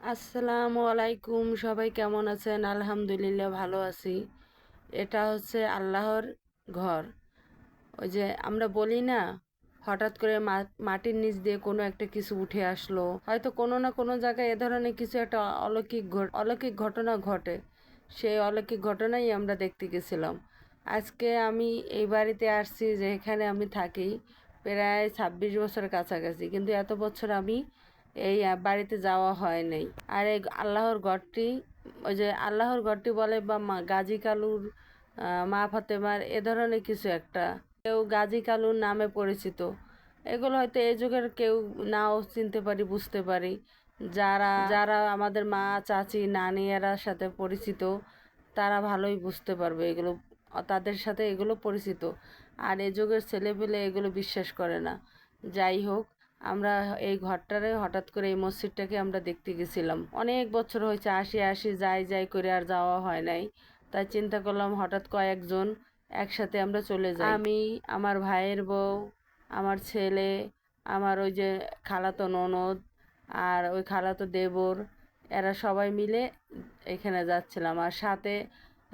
আসসালামু আলাইকুম, সবাই কেমন আছেন? আলহামদুলিল্লাহ ভালো আছি। এটা হচ্ছে আল্লাহর ঘর। ওই যে আমরা বলি না, হঠাৎ করে মাটির নিচ দিয়ে কোনো একটা কিছু উঠে আসলো, হয়তো কোনো না কোনো জায়গায় এ ধরনের কিছু একটা অলৌকিক ঘটনা ঘটে। সেই অলৌকিক ঘটনাই আমরা দেখতে গেছিলাম। আজকে আমি এই বাড়িতে আসছি, যে এখানে আমি থাকি প্রায় 26 বছরের কাছাকাছি, কিন্তু এত বছর আমি এই বাড়িতে যাওয়া হয় নাই। আর এই আল্লাহর ঘরটি, ওই যে আল্লাহর ঘরটি বলে বা গাজী কালুর মা ফাতেমার এ ধরনের কিছু একটা, কেউ গাজী কালুর নামে পরিচিত। এগুলো হয়তো এই যুগের কেউ নাও চিনতে পারি, বুঝতে পারি। যারা যারা আমাদের মা, চাচি, নানি এরার সাথে পরিচিত, তারা ভালোই বুঝতে পারবে এগুলো, তাদের সাথে এগুলো পরিচিত। আর এই যুগের ছেলেপেলে এগুলো বিশ্বাস করে না। যাই হোক, আমরা এই ঘরটারে হঠাৎ করে এই মসজিদটাকে আমরা দেখতে গেছিলাম। অনেক বছর হয়েছে, আসি আসি যাই যাই করে আর যাওয়া হয় নাই। তাই চিন্তা করলাম হঠাৎ কয়েকজন একসাথে আমরা চলে যাই। আমি, আমার ভাইয়ের বউ, আমার ছেলে, আমার ওই যে খালাতো ননদ, আর ওই খালাতো দেবর, এরা সবাই মিলে এখানে যাচ্ছিলাম। আর সাথে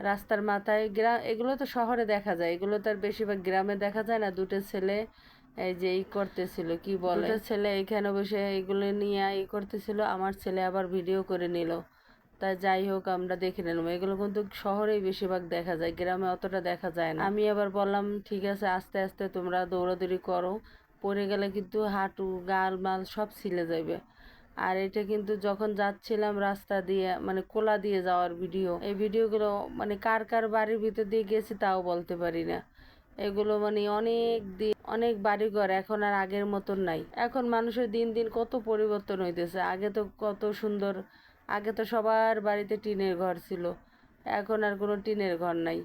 রাস্তার মাথায় গ্রাম, এগুলো তো শহরে দেখা যায়, এগুলো তো আর বেশিরভাগ গ্রামে দেখা যায় না। দুটো ছেলে এই যে করতেছিল, কি বলে, দুটো ছেলে এখানে বসে এগুলো নিয়ে করতেছিল। আমার ছেলে আবার ভিডিও করে নিল। তাই যাই হোক, আমরা দেখে নিলাম। এগুলো কিন্তু শহরেই বেশিরভাগ দেখা যায়, গ্রামে অতটা দেখা যায় না। আমি আবার বললাম ঠিক আছে, আস্তে আস্তে তোমরা দৌড়াদৌড়ি করো, পড়ে গেলে কিন্তু হাঁটু গাল মাল সব ছিলে যাবে। আর এটা কিন্তু যখন যাচ্ছিলাম রাস্তা দিয়ে, মানে কোলা দিয়ে যাওয়ার ভিডিও, এই ভিডিওগুলো মানে কার কার বাড়ির ভিতর দিয়ে গেছি তাও বলতে পারি না। এগুলো মানে অনেক দিন, অনেক বাড়িঘর এখন আর আগের মতন নাই। এখন মানুষের দিন দিন কত পরিবর্তন হইতেছে। আগে তো কত সুন্দর, আগে তো সবার বাড়িতে টিনের ঘর ছিল, এখন আর কোনো টিনের ঘর নাই।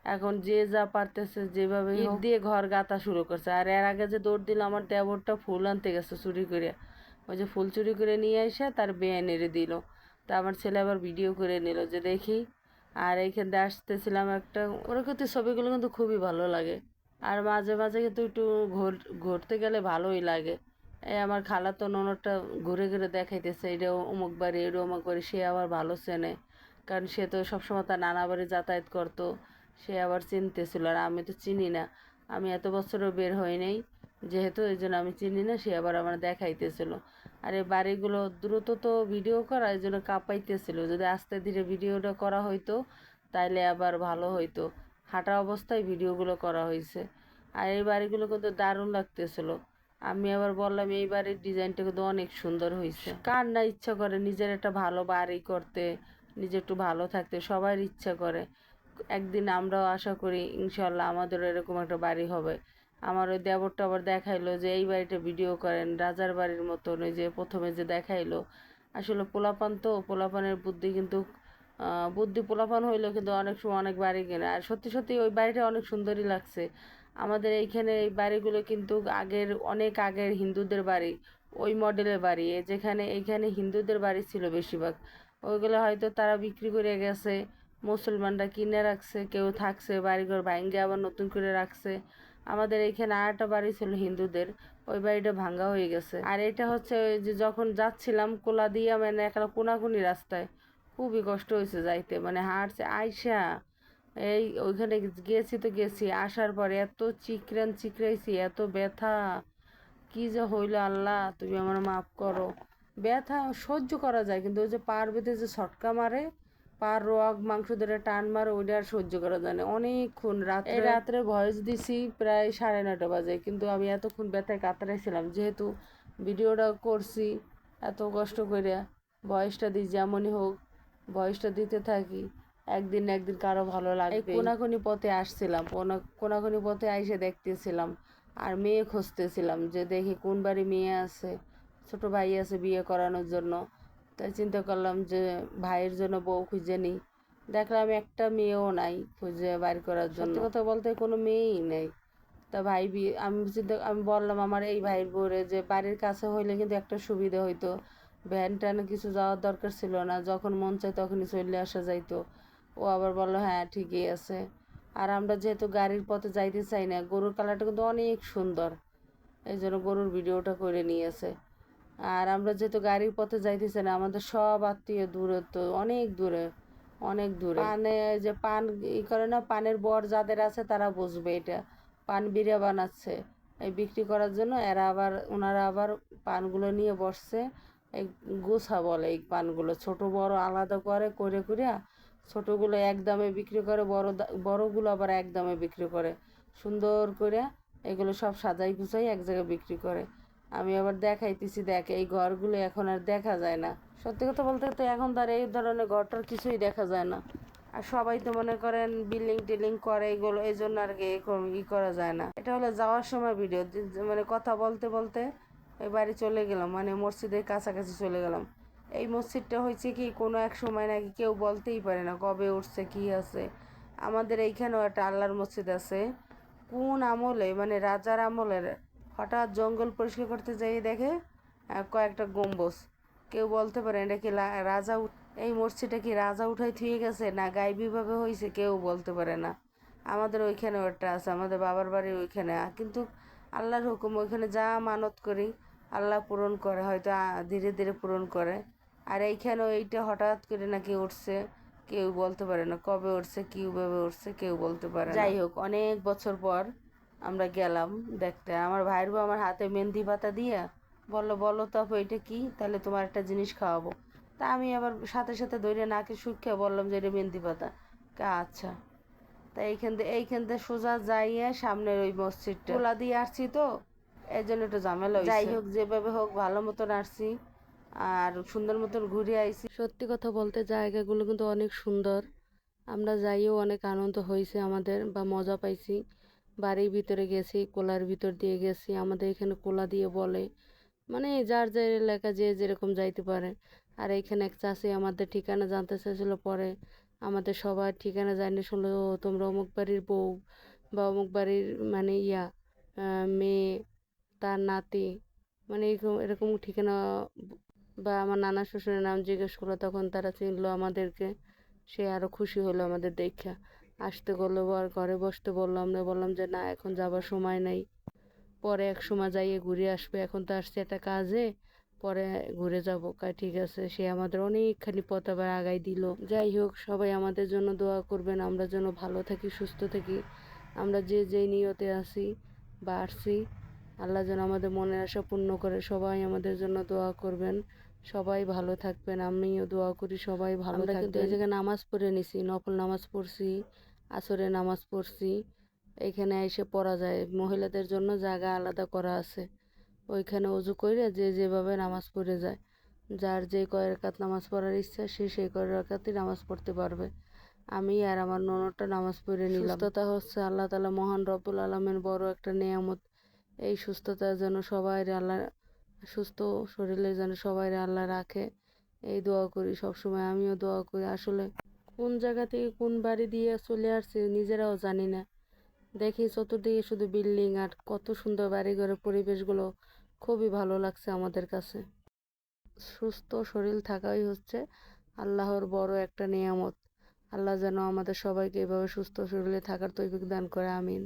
এখন যে যা পারতেছে যেভাবে ইট দিয়ে ঘর গাঁথা শুরু করছে। আর এর আগে যে দৌড় দিল, আমার দেবরটা ফুল আনতে গেছে চুরি করে, ওই যে ফুল চুরি করে নিয়ে এসে তার বেয়ে নেড়ে দিল। তা আমার ছেলে আবার ভিডিও করে নিল যে দেখি। আর এইখান দিয়ে আসতেছিলাম একটা, প্রকৃতির ছবিগুলো কিন্তু খুবই ভালো লাগে। আর মাঝে মাঝে কিন্তু একটু ঘুরতে গেলে ভালোই লাগে। এই আমার খালাতো ননদটা ঘুরে ঘুরে দেখাইতেছে, এটা অমুক বাড়ি, এটা অমুক বাড়ি। সে আবার ভালো চেনে, কারণ সে তো সবসময় তার নানা বাড়ি যাতায়াত করতো। সে আবার চিনতেছিল, আর আমি তো চিনি না। আমি এত বছরও বের হই নাই, যেহেতু এই জন্য আমি চিনি না। সে আবার আমার দেখাইতেছিল। আর এই বাড়িগুলো দ্রুত তো ভিডিও করা, এই জন্য কাঁপাইতেছিল। যদি আস্তে ধীরে ভিডিওটা করা হইতো তাইলে আবার ভালো হইতো। হাঁটা অবস্থায় ভিডিওগুলো করা হয়েছে। আর এই বাড়িগুলো কিন্তু দারুণ লাগতেছিল। আমি আবার বললাম এই বাড়ির ডিজাইনটা কিন্তু অনেক সুন্দর হয়েছে। কার না ইচ্ছা করে নিজের একটা ভালো বাড়ি করতে, নিজে একটু ভালো থাকতে, সবার ইচ্ছা করে। একদিন আমরাও আশা করি ইনশাল্লাহ আমাদেরও এরকম একটা বাড়ি হবে। আমার ওই দেবরটা আবার দেখাইলো যে এই বাড়িটা ভিডিও করেন, রাজার বাড়ির মতন। ওই যে প্রথমে যে দেখাইলো, আসলে পোলাপান তো, পোলাপানের বুদ্ধি কিন্তু বুদ্ধি পোলাপান হইলো, কিন্তু অনেক সময় অনেক বাড়ি কেনে। আর সত্যি সত্যি ওই বাড়িটা অনেক সুন্দরই লাগছে। আমাদের এইখানে এই বাড়িগুলো কিন্তু আগের, অনেক আগের হিন্দুদের বাড়ি, ওই মডেলের বাড়ি। যেখানে এইখানে হিন্দুদের বাড়ি ছিল বেশিরভাগ, ওইগুলো হয়তো তারা বিক্রি করে গেছে, মুসলমানরা কিনে রাখছে, কেউ থাকছে, বাড়িঘর ভাঙ্গে আবার নতুন করে রাখছে। আমাদের এইখানে আরেকটা বাড়ি ছিল হিন্দুদের, ওই বাড়িটা ভাঙ্গা হয়ে গেছে। আর এটা হচ্ছে ওই যে যখন যাচ্ছিলাম কোলা দিয়া, মানে একটা কোনাকুনি রাস্তায়, খুবই কষ্ট হয়েছে যাইতে, মানে হাঁটছে আইসা এই ওইখানে গেছি তো গেছি, আসার পরে এত চিকরাইছি, এত ব্যথা, কি যে হইলো আল্লাহ তুমি আমার মাফ করো। ব্যথা সহ্য করা যায়, কিন্তু ওই যে পার বেঁধে যে ছটকা মারে, পার রগ মাংস ধরে টান মারে, ওইটা আর সহ্য করা যায় না। অনেকক্ষণ রাত্রে, এই রাত্রে ভয়েস দিছি প্রায় 9:30 বাজে, কিন্তু আমি এতক্ষণ ব্যথায় কাতরাইছিলাম। যেহেতু ভিডিওটা করছি এত কষ্ট করে, ভয়েসটা দিই, যেমনই হোক ভয়েসটা দিতে থাকি, একদিন না একদিন কারো ভালো লাগবে। কোনাকুনি পথে আসছিলাম, কোনাকুনি পথে আইসে দেখতেছিলাম, আর মেয়ে খুঁজতেছিলাম যে দেখি কোন বাড়ি মেয়ে আছে, ছোট ভাই আছে বিয়ে করানোর জন্য। তাই চিন্তা করলাম যে ভাইয়ের জন্য বউ খুঁজে নিই। দেখলাম একটা মেয়েও নাই খুঁজে বাড়ি করার জন্য। সত্যি কথা বলতে কোনো মেয়েই নেই। তা ভাই বিয়ে, আমি বললাম আমার এই ভাইয়ের বউরে যে বাড়ির কাছে হইলে কিন্তু একটা সুবিধা হইতো, ভ্যান ট্যানে কিছু যাওয়ার দরকার ছিল না, যখন মন চায় তখনই চলে আসা যাইতো। ও আবার বললো হ্যাঁ ঠিকই আছে। আর আমরা যেহেতু গাড়ির পথে যাইতে চাই না, গরুর কালারটা কিন্তু অনেক সুন্দর, এই জন্য গরুর ভিডিওটা করে নিয়েছে। আর আমরা যেহেতু গাড়ির পথে যাইতেছি না, আমাদের সব আত্মীয় দূরে, তো অনেক দূরে, অনেক দূরে। পানে যে পান করে না, পানের বর যাদের আছে তারা বুঝবে এটা। পান বিড়া বানাচ্ছে এই বিক্রি করার জন্য। ওনারা আবার পানগুলো নিয়ে বসছে। এই গোছা বলে এই পানগুলো, ছোট বড় আলাদা করে করে করিয়া ছোটগুলো এক দামে বিক্রি করে, বড়গুলো আবার এক দামে বিক্রি করে সুন্দর করে। এগুলো সব সাজাই গুছাই এক জায়গায় বিক্রি করে। আমি আবার দেখাইতেছি, দেখ এই ঘরগুলো এখন আর দেখা যায় না। সত্যি কথা বলতে তো এখন তো আর এই ধরনের ঘরটার কিছুই দেখা যায় না। আর সবাই তো মনে করেন বিল্ডিং টিল্ডিং করে, এগুলো এই জন্য আর কি করা যায় না। এটা হলো যাওয়ার সময় ভিডিও, মানে কথা বলতে বলতে এই বাড়ি চলে গেলাম, মানে মসজিদের কাছাকাছি চলে গেলাম। এই মসজিদটা হয়েছে কি, কোনো এক সময় নাকি কেউ বলতেই পারে না কবে উঠছে কি আছে। আমাদের এইখানেও একটা আল্লাহর মসজিদ আছে, কোন আমলে, মানে রাজার আমলের। হঠাৎ জঙ্গল পরিষ্কার করতে যাই দেখে কয়েকটা গম্বুজ। কেউ বলতে পারে এটা কি রাজা এই মসজিদটা কি রাজা উঠাই থুয়ে গেছে না গাইবীভাবে হয়েছে, কেউ বলতে পারে না। আমাদের ওইখানেও একটা আছে, আমাদের বাবার বাড়ির ওইখানে। কিন্তু আল্লাহর হুকুম, ওইখানে যা মানত করি আল্লাহ পূরণ করে, হয়তো ধীরে ধীরে পূরণ করে। আর এইখানেও এইটা হঠাৎ করে নাকি উঠছে, কেউ বলতে পারে না কবে উঠছে, কীভাবে উঠছে, কেউ বলতে পারে না। যাই হোক, অনেক বছর পর আমরা গেলাম দেখতে। আমার ভাইয়ের বউ আমার হাতে মেহেন্দি পাতা দিয়ে বললো, বলো তো আপু এটা কি, তাহলে তোমার একটা জিনিস খাওয়াবো। তা আমি আবার সাথে সাথে ধরে নাকে শুকিয়ে বললাম যে এটা মেহেন্দি পাতা। আচ্ছা। তা এইখান থেকে সোজা যাইয়ে সামনের ওই মসজিদটা তোলা দিয়ে আসছি, তো এই জন্য একটু ঝামেলা হয়েছে। যাই হোক, যেভাবে হোক ভালো মতন আসছি আর সুন্দর মতন ঘুরে আইছি। সত্যি কথা বলতে জায়গাগুলো কিন্তু অনেক সুন্দর। আমরা যাইও অনেক আনন্দ হয়েছে আমাদের, বা মজা পাইছি। বাড়ির ভিতরে গেছি, কোলার ভিতর দিয়ে গেছি, আমাদের এখানে কোলা দিয়ে বলে, মানে যার যার এলাকা যে যেরকম যাইতে পারে। আর এইখানে এক চাষি আমাদের ঠিকানা জানতে চাইছিল, পরে আমাদের সবার ঠিকানা জানিয়ে শুনলো, "ও তোমরা অমুক বাড়ির বউ বা অমুক বাড়ির মানে মেয়ে, তার নাতি", মানে এরকম এরকম ঠিকানা। বা আমার নানা শ্বশুরের নাম জিজ্ঞেস করলো, তখন তারা চিনলো আমাদেরকে। সে আরো খুশি হলো আমাদের দেখা। আসতে বললো আর ঘরে বসতে বললো, আমরা বললাম যে না, এখন যাবার সময় নাই, পরে এক সময় যাইয়ে ঘুরে আসবে, এখন তো আসছে একটা কাজে, পরে ঘুরে যাবো। ঠিক আছে। সে আমাদের অনেকখানি পথ আবার আগাই দিল। যাই হোক, সবাই আমাদের জন্য দোয়া করবেন, আমরা যেন ভালো থাকি, সুস্থ থাকি। আমরা যে যেই নিয়তে আছি বা আসছি, আল্লাহ যেন আমাদের মনের আশা পূর্ণ করে। সবাই আমাদের জন্য দোয়া করবেন, সবাই ভালো থাকবেন। আমিও দোয়া করি সবাই ভালো থাকবেন। আমরা কিন্তু এই জায়গায় নামাজ পড়ে নিছি, নফল নামাজ পড়ছি, আসরে নামাজ পড়ছি। এইখানে এসে পড়া যায়, মহিলাদের জন্য জায়গা আলাদা করা আছে। ওইখানে অজু করে যে যেভাবে নামাজ পড়ে যায়, যার যে কয় রাকাত নামাজ পড়ার ইচ্ছা সে সেই কয় রাকাতই নামাজ পড়তে পারবে। আমি আর আমার ননদটা নামাজ পড়ে নিলাম। সুস্থতা হচ্ছে আল্লাহ তাআলা মহান রব্বুল আলামিন বড় একটা নেয়ামত। এই সুস্থতা যেন সবাই আল্লাহ, সুস্থ শরীরে যেন সবাই আল্লাহ রাখে, এই দোয়া করি সবসময়। আমিও দোয়া করি। আসলে কোন জায়গা থেকে কোন বাড়ি দিয়ে চলে আসছে নিজেরাও জানি না। দেখি চতুর্দিকে শুধু বিল্ডিং, আর কত সুন্দর বাড়িঘরের পরিবেশগুলো, খুবই ভালো লাগছে আমাদের কাছে। সুস্থ শরীর থাকাই হচ্ছে আল্লাহর বড় একটা নিয়ামত। আল্লাহ যেন আমাদের সবাইকে এভাবে সুস্থ শরীরে থাকার তৌফিক দান করে, আমিন।